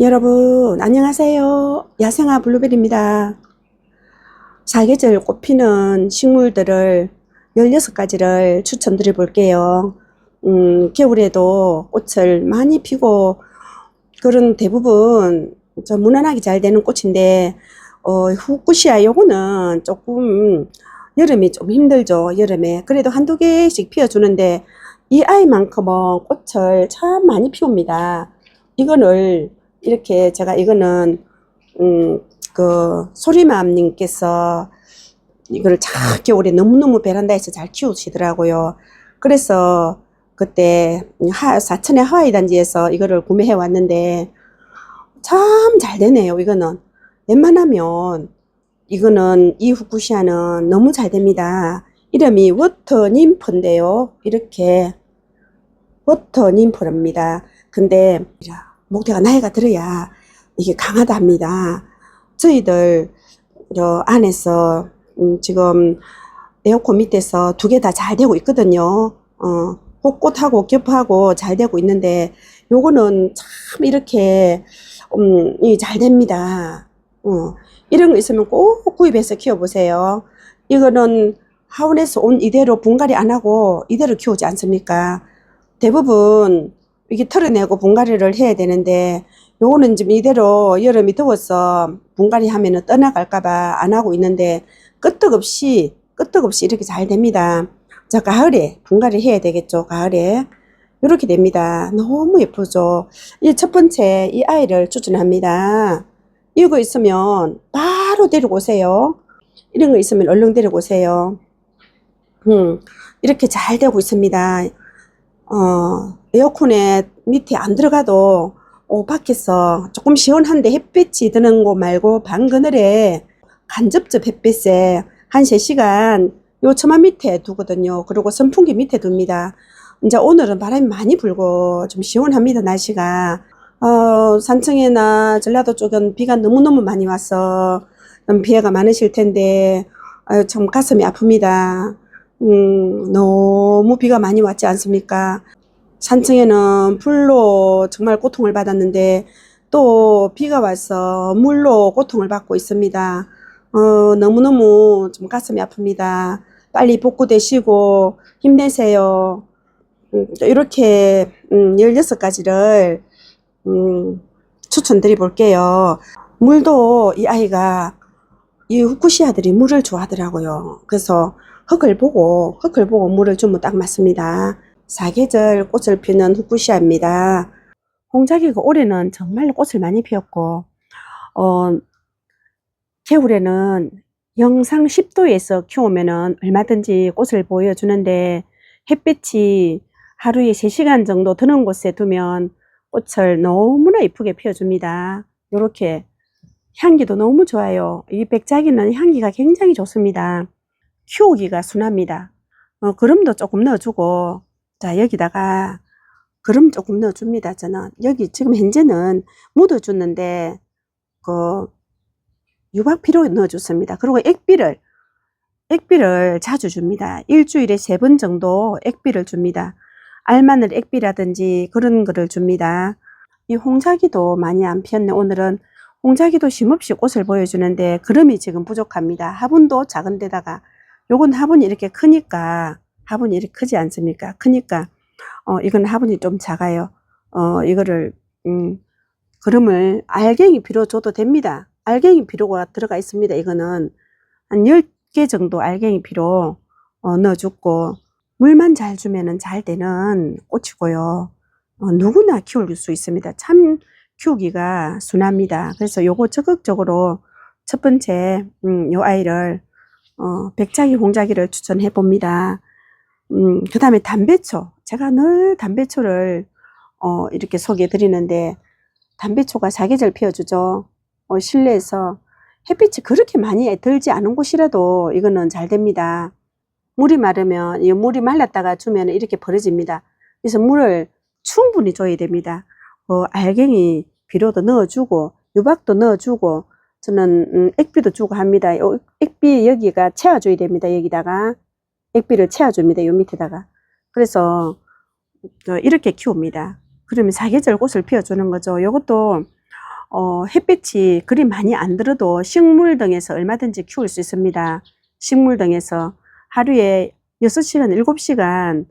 여러분 안녕하세요. 야생화 블루베리입니다. 사계절 꽃피는 식물들을 16가지를 추천드려 볼게요. 겨울에도 꽃을 많이 피고 그런 대부분 좀 무난하게 잘 되는 꽃인데 후쿠시아 요거는 조금 여름이 좀 힘들죠. 여름에 그래도 한두 개씩 피워주는데 이 아이만큼은 꽃을 참 많이 피웁니다. 이거를 이렇게 제가 이거는 소리맘님께서 이거를 참 겨울에 너무너무 베란다에서 잘 키우시더라고요. 그래서 그때 사천의 하와이 단지에서 이거를 구매해 왔는데 참 잘 되네요. 이거는 웬만하면 이거는 이 후쿠시아는 너무 잘 됩니다. 이름이 워터 님프인데요. 이렇게 워터 님프랍니다. 근데 목대가 나이가 들어야 이게 강하다 합니다. 저희들 안에서 지금 에어컨 밑에서 두 개 다 잘 되고 있거든요. 꽃하고 겹하고 잘 되고 있는데 요거는 참 이렇게 잘 됩니다. 이런 거 있으면 꼭 구입해서 키워보세요. 이거는 하원에서 온 이대로 분갈이 안 하고 이대로 키우지 않습니까? 대부분 이게 털어내고 분갈이를 해야 되는데 요거는 지금 이대로 여름이 더워서 분갈이 하면은 떠나갈까봐 안 하고 있는데 끄떡없이 이렇게 잘 됩니다. 자, 가을에 분갈이 해야 되겠죠. 가을에 이렇게 됩니다. 너무 예쁘죠. 이 첫 번째 이 아이를 추천합니다. 이거 있으면 바로 데리고 오세요. 이런 거 있으면 얼른 데리고 오세요. 이렇게 잘 되고 있습니다. 에어컨에 밑에 안 들어가도 밖에서 조금 시원한데 햇빛이 드는 거 말고 방 그늘에 간접적 햇빛에 한 3시간 요 처마 밑에 두거든요. 그리고 선풍기 밑에 둡니다. 이제 오늘은 바람이 많이 불고 좀 시원합니다. 날씨가 산청이나 전라도 쪽은 비가 너무너무 많이 와서 피해가 많으실 텐데 참 가슴이 아픕니다. 너무 비가 많이 왔지 않습니까? 산청에는 불로 정말 고통을 받았는데 또 비가 와서 물로 고통을 받고 있습니다. 너무너무 좀 가슴이 아픕니다. 빨리 복구되시고 힘내세요. 이렇게 16가지를 추천드려 볼게요. 물도 이 아이가 이 후쿠시아들이 물을 좋아하더라고요. 그래서 흙을 보고 물을 주면 딱 맞습니다. 사계절 꽃을 피는 후쿠시아입니다. 홍자기가 올해는 정말로 꽃을 많이 피웠고 겨울에는 영상 10도에서 키우면은 얼마든지 꽃을 보여주는데 햇빛이 하루에 3시간 정도 드는 곳에 두면 꽃을 너무나 이쁘게 피워줍니다. 이렇게 향기도 너무 좋아요. 이 백자기는 향기가 굉장히 좋습니다. 키우기가 순합니다. 그름도 조금 넣어주고, 자, 여기다가 그름 조금 넣어줍니다. 저는 여기 지금 현재는 묻어주는데 유박피로 넣어줬습니다. 그리고 액비를 자주 줍니다. 일주일에 3번 정도 액비를 줍니다. 알마늘 액비라든지 그런 거를 줍니다. 이 홍자기도 많이 안 피었네. 오늘은 홍자기도 쉼없이 꽃을 보여주는데 그름이 지금 부족합니다. 화분도 작은 데다가 요건 화분이 이렇게 크니까 화분이 이렇게 크지 않습니까? 크니까 이건 화분이 좀 작아요. 이거를 그름을 알갱이 비료 줘도 됩니다. 알갱이 비료가 들어가 있습니다. 이거는 한 10개 정도 알갱이 비료 넣어주고 물만 잘 주면은 잘 되는 꽃이고요. 누구나 키울 수 있습니다. 참 키우기가 순합니다. 그래서 요거 적극적으로 첫 번째 요 아이를 백자기 홍자기를 추천해 봅니다. 그 다음에 담배초, 제가 늘 담배초를 이렇게 소개해 드리는데 담배초가 사계절 피워주죠. 실내에서 햇빛이 그렇게 많이 들지 않은 곳이라도 이거는 잘 됩니다. 물이 마르면 이 물이 말랐다가 주면 이렇게 벌어집니다. 그래서 물을 충분히 줘야 됩니다. 알갱이 비료도 넣어주고 유박도 넣어주고 저는 액비도 주고 합니다. 액비 여기가 채워줘야 됩니다. 여기다가 액비를 채워줍니다. 요 밑에다가. 그래서 이렇게 키웁니다. 그러면 사계절 꽃을 피워주는 거죠. 요것도 햇빛이 그리 많이 안 들어도 식물 등에서 얼마든지 키울 수 있습니다. 식물 등에서 하루에 6시간, 7시간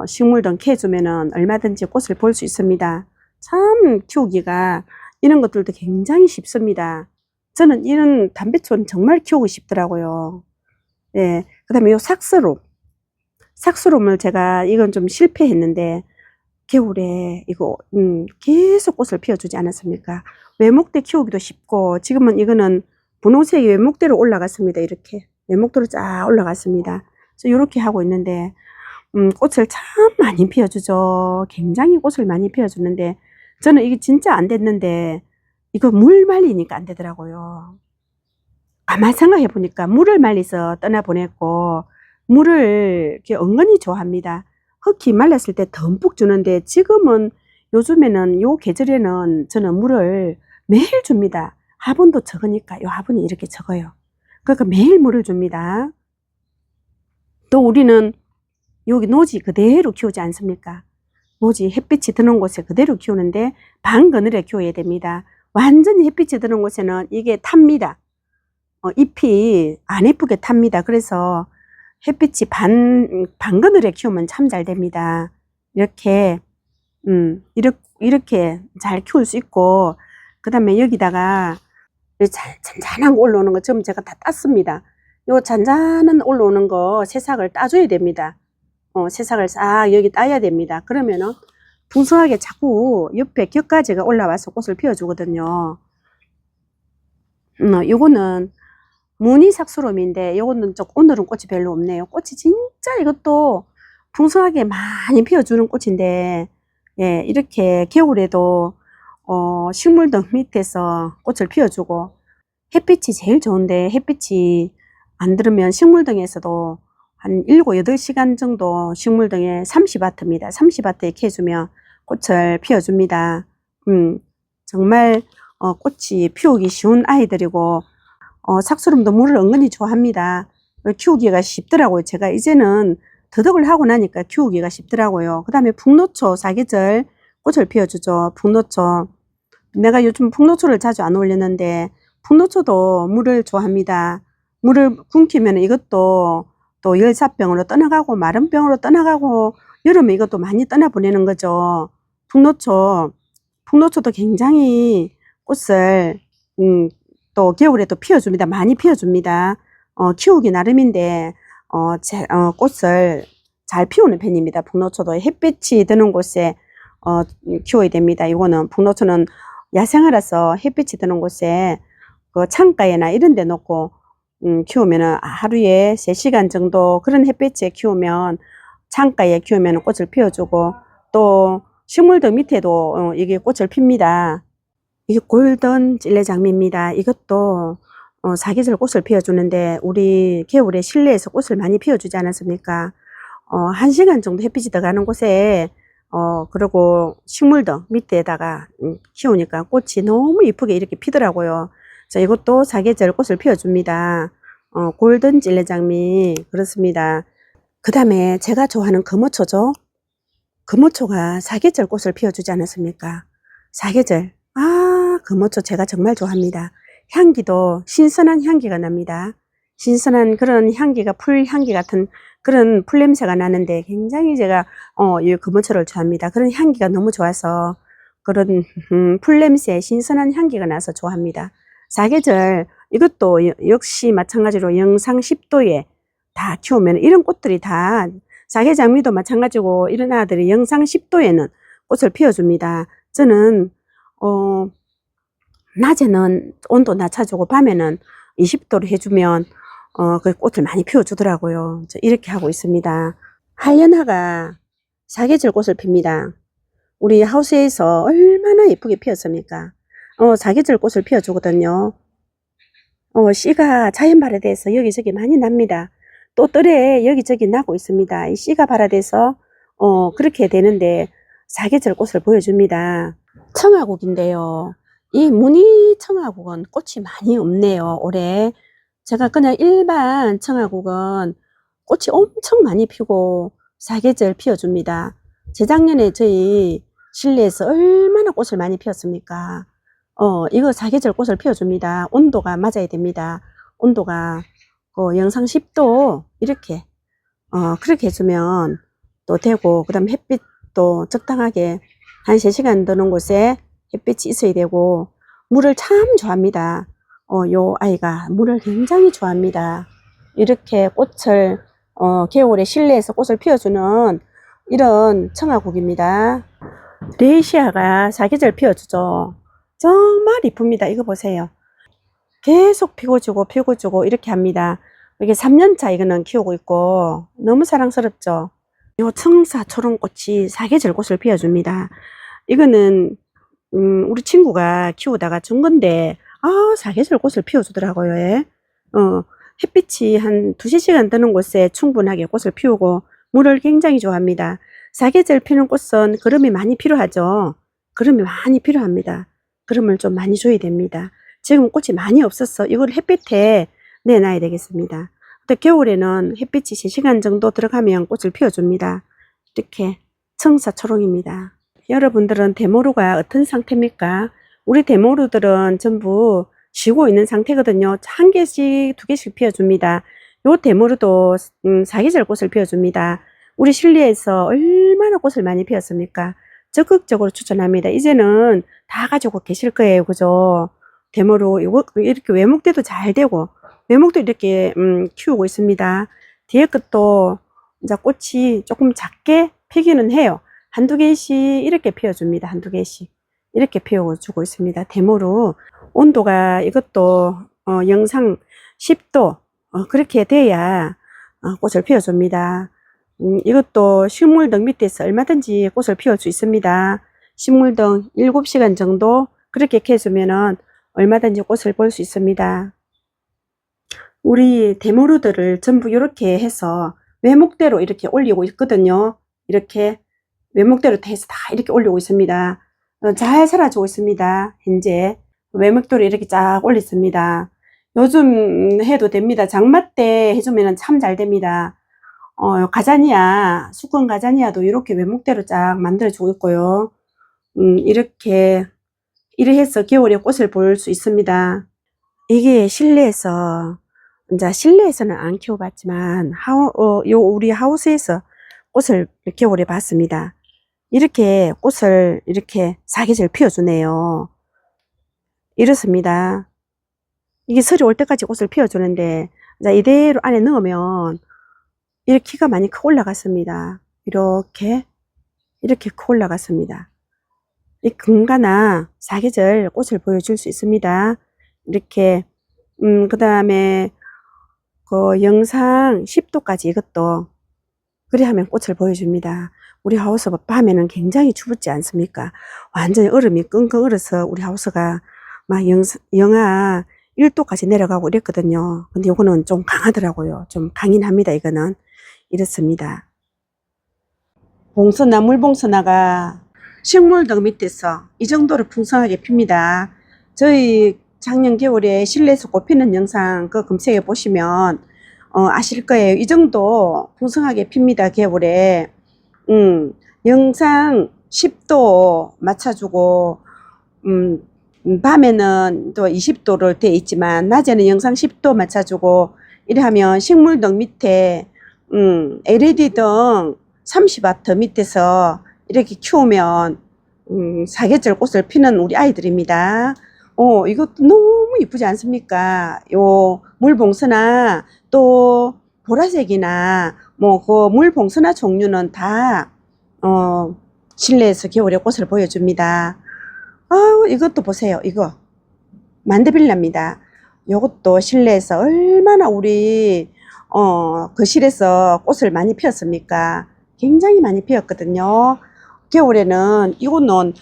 식물 등 캐주면은 얼마든지 꽃을 볼 수 있습니다. 참 키우기가 이런 것들도 굉장히 쉽습니다. 저는 이런 담배초는 정말 키우고 싶더라고요. 예. 그 다음에 요 삭스룸을 제가 이건 좀 실패했는데 겨울에 이거 계속 꽃을 피워주지 않았습니까? 외목대 키우기도 쉽고 지금은 이거는 분홍색이 외목대로 올라갔습니다. 이렇게 외목대로 쫙 올라갔습니다. 그래서 이렇게 하고 있는데 꽃을 참 많이 피워주죠. 굉장히 꽃을 많이 피워주는데 저는 이게 진짜 안 됐는데 이거 물 말리니까 안 되더라고요. 가만 생각해 보니까 물을 말려서 떠나보냈고 물을 이렇게 은근히 좋아합니다. 흙이 말랐을 때 듬뿍 주는데 지금은 요즘에는 요 계절에는 저는 물을 매일 줍니다. 화분도 적으니까 요 화분이 이렇게 적어요. 그러니까 매일 물을 줍니다. 또 우리는 여기 노지 그대로 키우지 않습니까? 노지 햇빛이 드는 곳에 그대로 키우는데 반그늘에 키워야 됩니다. 완전히 햇빛이 드는 곳에는 이게 탑니다. 잎이 안 예쁘게 탑니다. 그래서 햇빛이 반그늘에 키우면 참 잘 됩니다. 이렇게 이렇게 잘 키울 수 있고 그 다음에 여기다가 잔잔한 거 올라오는 거 지금 제가 다 땄습니다. 요 잔잔한 올라오는 거 새싹을 따줘야 됩니다. 새싹을 싹 여기 따야 됩니다. 그러면은 풍성하게 자꾸 옆에 격가지가 올라와서 꽃을 피워주거든요. 요거는 무늬 삭스룸인데 요거는 오늘은 꽃이 별로 없네요. 꽃이 진짜 이것도 풍성하게 많이 피워주는 꽃인데 예, 이렇게 겨울에도 식물등 밑에서 꽃을 피워주고 햇빛이 제일 좋은데 햇빛이 안 들으면 식물등에서도 한 7, 8시간 정도 식물등에 30와트입니다. 30와트에 캐주면 꽃을 피워줍니다. 정말 꽃이 피우기 쉬운 아이들이고 삭스룸도 물을 은근히 좋아합니다. 키우기가 쉽더라고요. 제가 이제는 더덕을 하고 나니까 키우기가 쉽더라고요. 그 다음에 북노초 사계절 꽃을 피워주죠. 북노초. 내가 요즘 북노초를 자주 안 올렸는데 북노초도 물을 좋아합니다. 물을 굶기면 이것도 또 열사병으로 떠나가고 마른 병으로 떠나가고 여름에 이것도 많이 떠나보내는 거죠. 북노초도 굉장히 꽃을 또 겨울에 또 피워줍니다. 많이 피워줍니다. 키우기 나름인데 꽃을 잘 피우는 편입니다. 북노초도 햇빛이 드는 곳에 키워야 됩니다. 이거는 북노초는 야생화라서 햇빛이 드는 곳에 그 창가에나 이런 데 놓고 키우면은 하루에 3시간 정도 그런 햇빛에 키우면 창가에 키우면 꽃을 피워주고 또 식물들 밑에도 이게 꽃을 핍니다. 이게 골든 찔레장미입니다. 이것도 사계절 꽃을 피워주는데 우리 겨울에 실내에서 꽃을 많이 피워주지 않았습니까? 1시간 정도 햇빛이 들어가는 곳에 그리고 식물등 밑에다가 키우니까 꽃이 너무 이쁘게 이렇게 피더라고요. 자, 이것도 사계절 꽃을 피워줍니다. 골든 찔레장미 그렇습니다. 그 다음에 제가 좋아하는 금어초죠. 금어초가 사계절 꽃을 피워주지 않았습니까? 사계절. 금어초 제가 정말 좋아합니다. 향기도 신선한 향기가 납니다. 신선한 그런 향기가 풀향기 같은 그런 풀냄새가 나는데 굉장히 제가 이 금어초를 좋아합니다. 그런 향기가 너무 좋아서 그런 풀냄새 신선한 향기가 나서 좋아합니다. 사계절 이것도 역시 마찬가지로 영상 10도에 다 키우면 이런 꽃들이 다 사계장미도 마찬가지고 이런 아들이 영상 10도에는 꽃을 피워줍니다. 저는 낮에는 온도 낮춰주고 밤에는 20도로 해주면 그 꽃을 많이 피워주더라고요. 이렇게 하고 있습니다. 하얀화가 사계절 꽃을 핍니다. 우리 하우스에서 얼마나 예쁘게 피었습니까? 사계절 꽃을 피워주거든요. 씨가 자연 발화돼서 여기저기 많이 납니다. 또 뜰에 여기저기 나고 있습니다. 이 씨가 발화돼서 그렇게 되는데 사계절 꽃을 보여줍니다. 청화국인데요. 이 무늬 청화국은 꽃이 많이 없네요. 올해 제가 그냥 일반 청화국은 꽃이 엄청 많이 피고 사계절 피워줍니다. 재작년에 저희 실내에서 얼마나 꽃을 많이 피웠습니까? 이거 사계절 꽃을 피워줍니다. 온도가 맞아야 됩니다. 온도가 영상 10도 이렇게 그렇게 해주면 또 되고, 그 다음 햇빛도 적당하게 한 3시간 드는 곳에 햇빛이 있어야 되고, 물을 참 좋아합니다. 요 아이가 물을 굉장히 좋아합니다. 이렇게 꽃을 겨울에 실내에서 꽃을 피워주는 이런 청아국입니다. 레이시아가 사계절 피워주죠. 정말 이쁩니다. 이거 보세요. 계속 피고주고 피고주고 이렇게 합니다. 이게 3년차 이거는 키우고 있고 너무 사랑스럽죠. 요 청사 초롱꽃이 사계절 꽃을 피워줍니다. 이거는 우리 친구가 키우다가 준 건데 사계절 꽃을 피워주더라고요. 예. 햇빛이 한 2~3시간 드는 곳에 충분하게 꽃을 피우고 물을 굉장히 좋아합니다. 사계절 피는 꽃은 거름이 많이 필요하죠. 거름이 많이 필요합니다. 거름을 좀 많이 줘야 됩니다. 지금 꽃이 많이 없어서 이걸 햇빛에 내놔야 되겠습니다. 또 겨울에는 햇빛이 3시간 정도 들어가면 꽃을 피워줍니다. 이렇게 청사초롱입니다. 여러분들은 대모루가 어떤 상태입니까? 우리 대모루들은 전부 쉬고 있는 상태거든요. 1개씩 2개씩 피워줍니다. 요 대모루도 사계절 꽃을 피워줍니다. 우리 실내에서 얼마나 꽃을 많이 피웠습니까? 적극적으로 추천합니다. 이제는 다 가지고 계실 거예요. 그죠? 대모루 이렇게 외목대도 잘 되고 외목도 이렇게 키우고 있습니다. 뒤에 것도 이제 꽃이 조금 작게 피기는 해요. 1~2개씩 이렇게 피워줍니다. 1~2개씩 이렇게 피워주고 있습니다. 대모루 온도가 이것도 영상 10도 그렇게 돼야 꽃을 피워줍니다. 이것도 식물등 밑에서 얼마든지 꽃을 피울 수 있습니다. 식물등 7시간 정도 그렇게 캐주면은 얼마든지 꽃을 볼 수 있습니다. 우리 대모루들을 전부 이렇게 해서 외목대로 이렇게 올리고 있거든요. 이렇게 외목대로 해서 다 이렇게 올리고 있습니다. 잘 살아주고 있습니다. 현재 외목대로 이렇게 쫙 올렸습니다. 요즘 해도 됩니다. 장마 때 해주면 참 잘 됩니다. 가자니아, 수건 가자니아도 이렇게 외목대로 쫙 만들어주고 있고요. 이렇게 해서 겨울에 꽃을 볼 수 있습니다. 이게 실내에서, 이제 실내에서는 안 키워봤지만, 우리 하우스에서 꽃을 겨울에 봤습니다. 이렇게 꽃을 이렇게 사계절 피워주네요. 이렇습니다. 이게 설이 올 때까지 꽃을 피워주는데, 이제 이대로 안에 넣으면, 이렇게 키가 많이 커 올라갔습니다. 이렇게 커 올라갔습니다. 이 금가나 사계절 꽃을 보여줄 수 있습니다. 이렇게 그 다음에 그 영상 10도까지 이것도 그래 하면 꽃을 보여줍니다. 우리 하우스 밤에는 굉장히 춥지 않습니까? 완전히 얼음이 끙끙 얼어서 우리 하우스가 막 영하 1도까지 내려가고 이랬거든요. 근데 이거는 좀 강하더라고요. 좀 강인 합니다. 이거는 이렇습니다. 봉선화, 물봉선화가 식물등 밑에서 이 정도로 풍성하게 핍니다. 저희 작년 겨울에 실내에서 꽃 피는 영상 그 검색해 보시면 아실 거예요. 이 정도 풍성하게 핍니다. 겨울에 영상 10도 맞춰주고 밤에는 또 20도를 돼 있지만 낮에는 영상 10도 맞춰주고 이래 하면 식물등 밑에 LED 등 30W 밑에서 이렇게 키우면 사계절 꽃을 피는 우리 아이들입니다. 이것도 너무 이쁘지 않습니까? 요 물봉선화 또 보라색이나 뭐 그 물봉선화 종류는 다 실내에서 겨울에 꽃을 보여줍니다. 이것도 보세요. 이거 만데빌라입니다. 요것도 실내에서 얼마나 우리 거실에서 꽃을 많이 피웠습니까? 굉장히 많이 피웠거든요. 겨울에는 이거는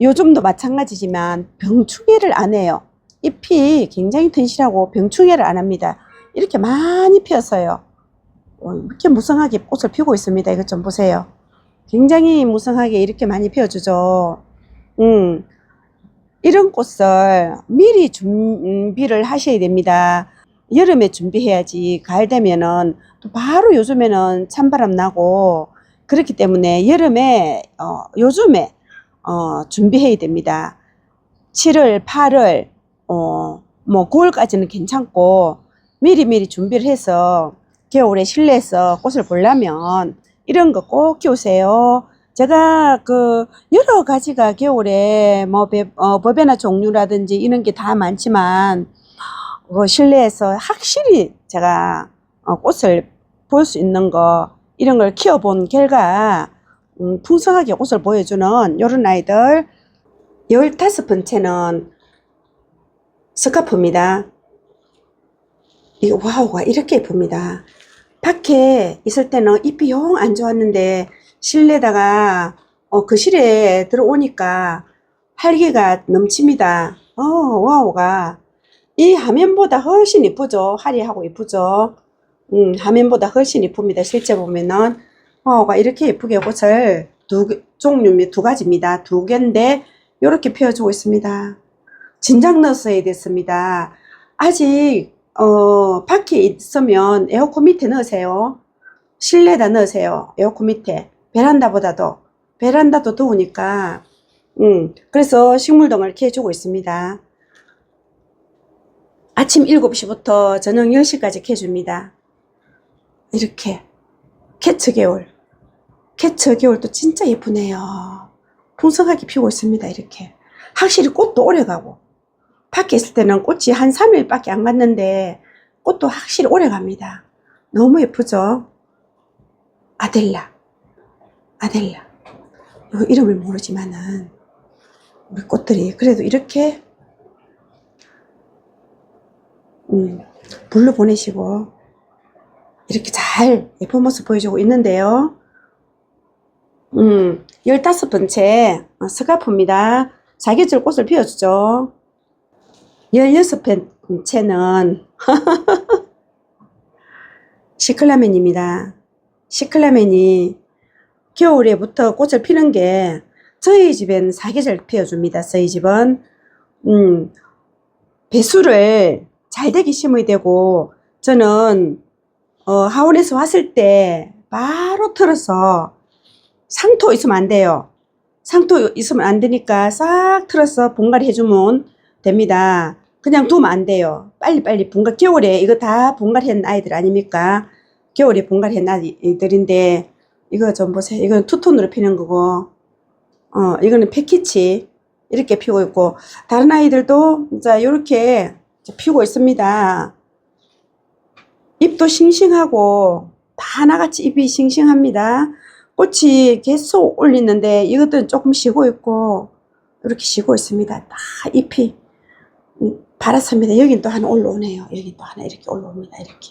요즘도 마찬가지지만 병충해를 안 해요. 잎이 굉장히 튼실하고 병충해를 안 합니다. 이렇게 많이 피었어요. 이렇게 무성하게 꽃을 피우고 있습니다. 이것 좀 보세요. 굉장히 무성하게 이렇게 많이 피워주죠. 이런 꽃을 미리 준비를 하셔야 됩니다. 여름에 준비해야지 가을 되면은 또 바로 요즘에는 찬바람 나고 그렇기 때문에 여름에 요즘에 준비해야 됩니다. 7월, 8월, 뭐 9월까지는 괜찮고 미리미리 준비를 해서 겨울에 실내에서 꽃을 보려면 이런 거 꼭 키우세요. 제가 그 여러 가지가 겨울에 뭐 버베나 종류라든지 이런 게 다 많지만 실내에서 확실히 제가 꽃을 볼 수 있는 거 이런 걸 키워본 결과 풍성하게 꽃을 보여주는 요런 아이들 15번째는 스카프입니다. 이거 와우가 이렇게 예쁩니다. 밖에 있을 때는 잎이 영 안 좋았는데 실내다가 그 실에 들어오니까 활기가 넘칩니다. 와우가 이 화면보다 훨씬 이쁘죠. 화려하고 이쁘죠. 화면보다 훨씬 이쁩니다. 실제 보면은 와우가 이렇게 예쁘게 꽃을 종류 두 가지입니다. 두 개인데 이렇게 피워주고 있습니다. 진작 넣었어야 됐습니다. 아직 밖에 있으면 에어컨 밑에 넣으세요. 실내에다 넣으세요. 에어컨 밑에. 베란다도 더우니까 그래서 식물등을 이렇게 해주고 있습니다. 아침 7시부터 저녁 10시까지 캐줍니다. 이렇게 캐처 겨울도 진짜 예쁘네요. 풍성하게 피우고 있습니다. 이렇게 확실히 꽃도 오래가고 밖에 있을 때는 꽃이 한 3일밖에 안 갔는데 꽃도 확실히 오래갑니다. 너무 예쁘죠? 아델라 요 이름을 모르지만은 우리 꽃들이 그래도 이렇게 물로 보내시고 이렇게 잘 예쁜 모습 보여주고 있는데요. 15번째 스카프입니다. 사계절 꽃을 피워주죠. 16번째는 시클라멘입니다. 시클라멘이 겨울에부터 꽃을 피는 게 저희 집엔 사계절 피워줍니다. 저희 집은 배수를 잘 되게 심어야 되고 저는 하원에서 왔을 때 바로 틀어서 상토 있으면 안 돼요. 상토 있으면 안 되니까 싹 틀어서 분갈이 해주면 됩니다. 그냥 두면 안 돼요. 빨리빨리 겨울에 이거 다 분갈이 한 아이들 아닙니까? 겨울에 분갈이 한 아이들인데 이거 좀 보세요. 이건 투톤으로 피는 거고 이거는 패키치 이렇게 피고 있고 다른 아이들도 자 이렇게 피우고 있습니다. 잎도 싱싱하고 다 하나같이 잎이 싱싱합니다. 꽃이 계속 올리는데 이것들은 조금 쉬고 있고 이렇게 쉬고 있습니다. 다 잎이 발았습니다. 여긴 또 하나 올라오네요. 여긴 또 하나 이렇게 올라옵니다. 이렇게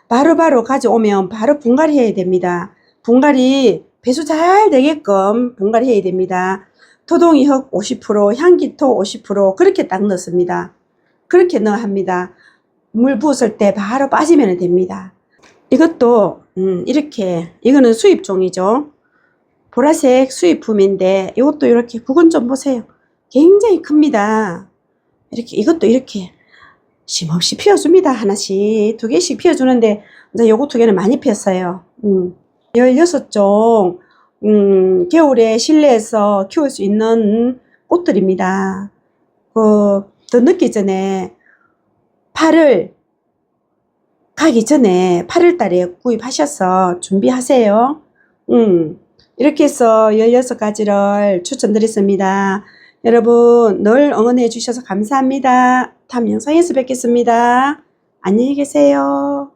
바로바로 가져오면 바로 분갈이 해야 됩니다. 분갈이 배수 잘 되게끔 분갈이 해야 됩니다. 토동이 흙 50%, 향기토 50% 그렇게 딱 넣습니다. 그렇게 넣어야 합니다. 물 부었을 때 바로 빠지면 됩니다. 이것도 이렇게 이거는 수입종이죠. 보라색 수입품인데 이것도 이렇게 국은 좀 보세요. 굉장히 큽니다. 이렇게 이것도 이렇게 쉼없이 피워줍니다. 하나씩 두 개씩 피워주는데 이제 요거 두 개는 많이 피었어요. 16종 겨울에 실내에서 키울 수 있는 꽃들입니다. 더 늦기 전에 8월 가기 전에 8월 달에 구입하셔서 준비하세요. 이렇게 해서 16가지를 추천드렸습니다. 여러분 늘 응원해 주셔서 감사합니다. 다음 영상에서 뵙겠습니다. 안녕히 계세요.